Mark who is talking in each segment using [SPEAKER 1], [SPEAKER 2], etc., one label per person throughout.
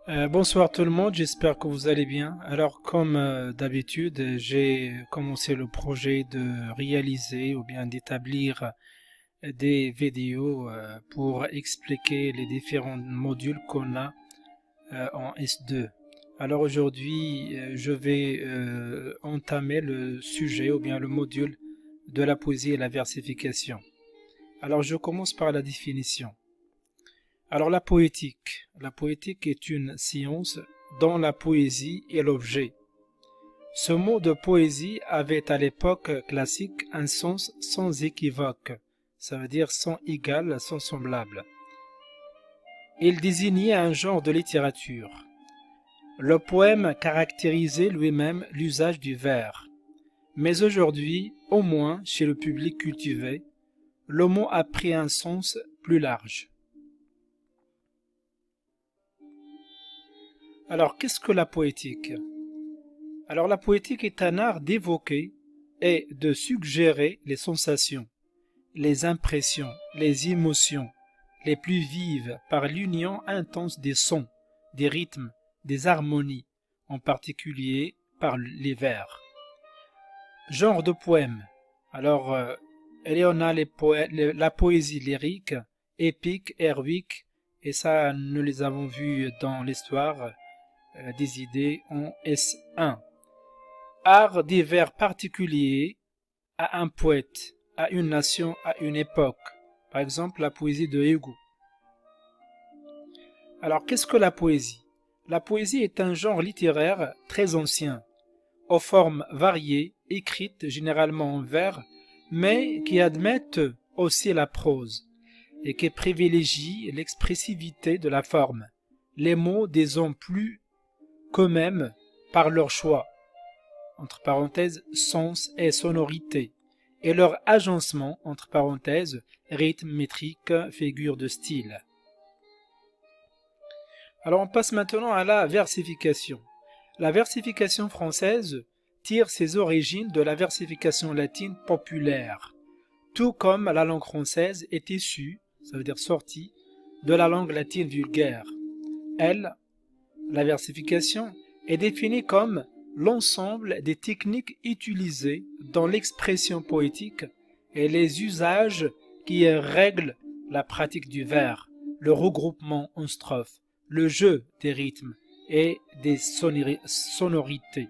[SPEAKER 1] Bonsoir tout le monde, j'espère que vous allez bien. Alors comme d'habitude, j'ai commencé le projet de réaliser ou bien d'établir des vidéos pour expliquer les différents modules qu'on a en S2. Alors aujourd'hui, je vais entamer le sujet ou bien le module de la poésie et la versification. Alors je commence par la définition. Alors la poétique. La poétique est une science dont la poésie est l'objet. Ce mot de poésie avait à l'époque classique un sens sans équivoque, ça veut dire sans égal, sans semblable. Il désignait un genre de littérature. Le poème caractérisait lui-même l'usage du vers. Mais aujourd'hui, au moins chez le public cultivé, le mot a pris un sens plus large. Alors, qu'est-ce que la poétique? Alors, la poétique est un art d'évoquer et de suggérer les sensations, les impressions, les émotions les plus vives par l'union intense des sons, des rythmes, des harmonies, en particulier par les vers. Genre de poème. Alors, il y en a la poésie lyrique, épique, héroïque, et ça, nous les avons vus dans l'histoire des idées en S1. Art des vers particuliers à un poète, à une nation, à une époque. Par exemple, la poésie de Hugo. Alors, qu'est-ce que la poésie? La poésie est un genre littéraire très ancien, aux formes variées, écrites généralement en vers, mais qui admettent aussi la prose et qui privilégient l'expressivité de la forme. Les mots des hommes plus qu'eux-mêmes par leur choix, entre parenthèses, sens et sonorité, et leur agencement, entre parenthèses, rythme, métrique, figure de style. Alors on passe maintenant à la versification. La versification française tire ses origines de la versification latine populaire, tout comme la langue française est issue, ça veut dire sortie, de la langue latine vulgaire. Elle, la versification, est définie comme l'ensemble des techniques utilisées dans l'expression poétique et les usages qui règlent la pratique du vers, le regroupement en strophes, le jeu des rythmes et des sonorités.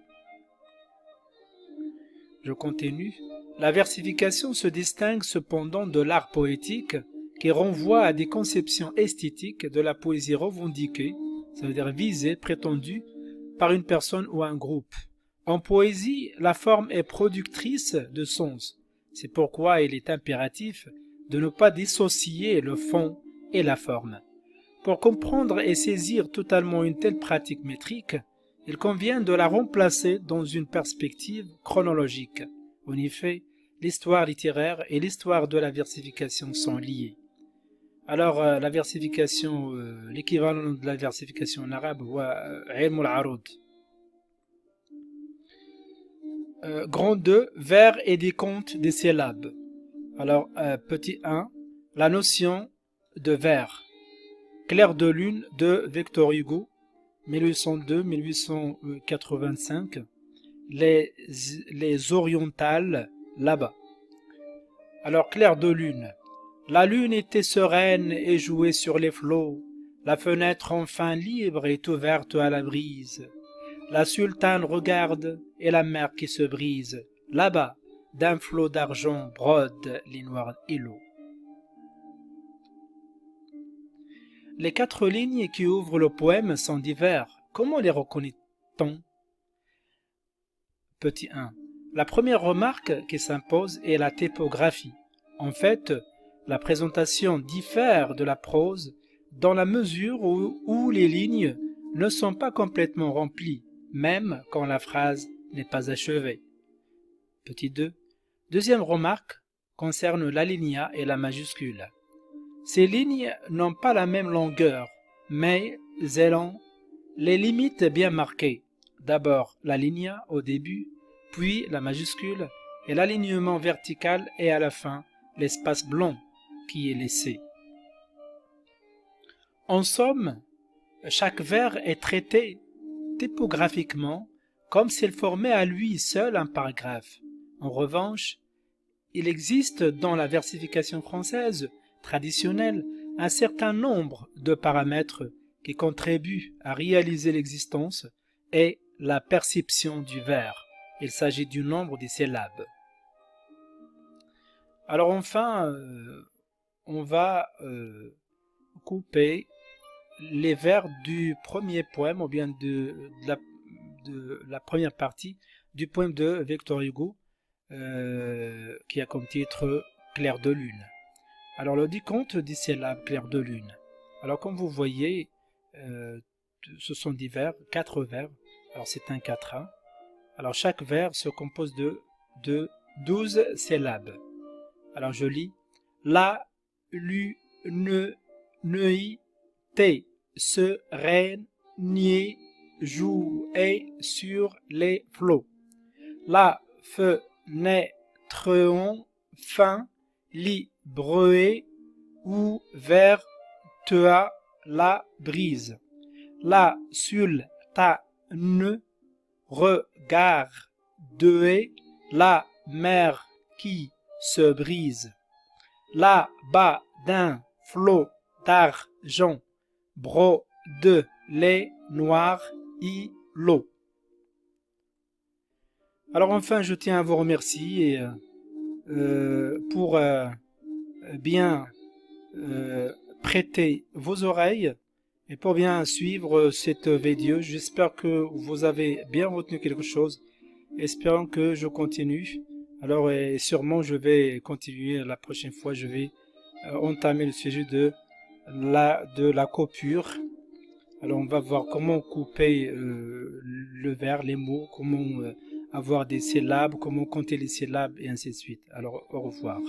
[SPEAKER 1] Je continue. La versification se distingue cependant de l'art poétique qui renvoie à des conceptions esthétiques de la poésie revendiquée, ça veut dire visée, prétendue, par une personne ou un groupe. En poésie, la forme est productrice de sens. C'est pourquoi il est impératif de ne pas dissocier le fond et la forme. Pour comprendre et saisir totalement une telle pratique métrique, il convient de la remplacer dans une perspective chronologique. En effet, l'histoire littéraire et l'histoire de la versification sont liées. Alors, la versification, l'équivalent de la versification en arabe, ilm al-arud. Grand 2, vers et des comptes des syllabes. Alors, petit 1, la notion de vers. Clair de lune de Victor Hugo, 1802-1885. Les orientales là-bas. Alors, clair de lune. La lune était sereine et jouait sur les flots. La fenêtre enfin libre est ouverte à la brise. La sultane regarde et la mer qui se brise. Là-bas, d'un flot d'argent brode les noirs îlots. Les 4 lignes qui ouvrent le poème sont divers. Comment les reconnaît-on? Petit 1. La première remarque qui s'impose est la typographie. En fait, la présentation diffère de la prose dans la mesure où les lignes ne sont pas complètement remplies, même quand la phrase n'est pas achevée. Petit 2. Deuxième remarque concerne l'alinéa et la majuscule. Ces lignes n'ont pas la même longueur, mais elles ont les limites bien marquées. D'abord l'alinéa au début, puis la majuscule et l'alignement vertical et à la fin l'espace blanc qui est laissé. En somme, chaque vers est traité typographiquement comme s'il formait à lui seul un paragraphe. En revanche, il existe dans la versification française traditionnelle un certain nombre de paramètres qui contribuent à réaliser l'existence et la perception du vers. Il s'agit du nombre des syllabes. Alors enfin, on va couper les vers du premier poème ou bien de la première partie du poème de Victor Hugo qui a comme titre Clair de lune. Alors le décompte des syllabes Clair de lune. Alors comme vous voyez, ce sont des vers, 4 vers. Alors c'est un quatrain. Alors chaque vers se compose de 12 syllabes. Alors je lis la, lu, ne, i, t, se, reine, nier, jouer sur les flots. La, fenêtre, fin, li, breuer, ou, vers, tea, la brise. La, sul, ta, ne, regard, de, la mer qui se brise. Là bas d'un flot d'argent, bro de lait noir l'eau. Alors enfin, je tiens à vous remercier pour bien prêter vos oreilles et pour bien suivre cette vidéo. J'espère que vous avez bien retenu quelque chose. Espérons que je continue. Alors sûrement je vais continuer la prochaine fois. Je vais entamer le sujet de la coupure. Alors on va voir comment couper le vers, les mots, comment avoir des syllabes, comment compter les syllabes et ainsi de suite. Alors au revoir.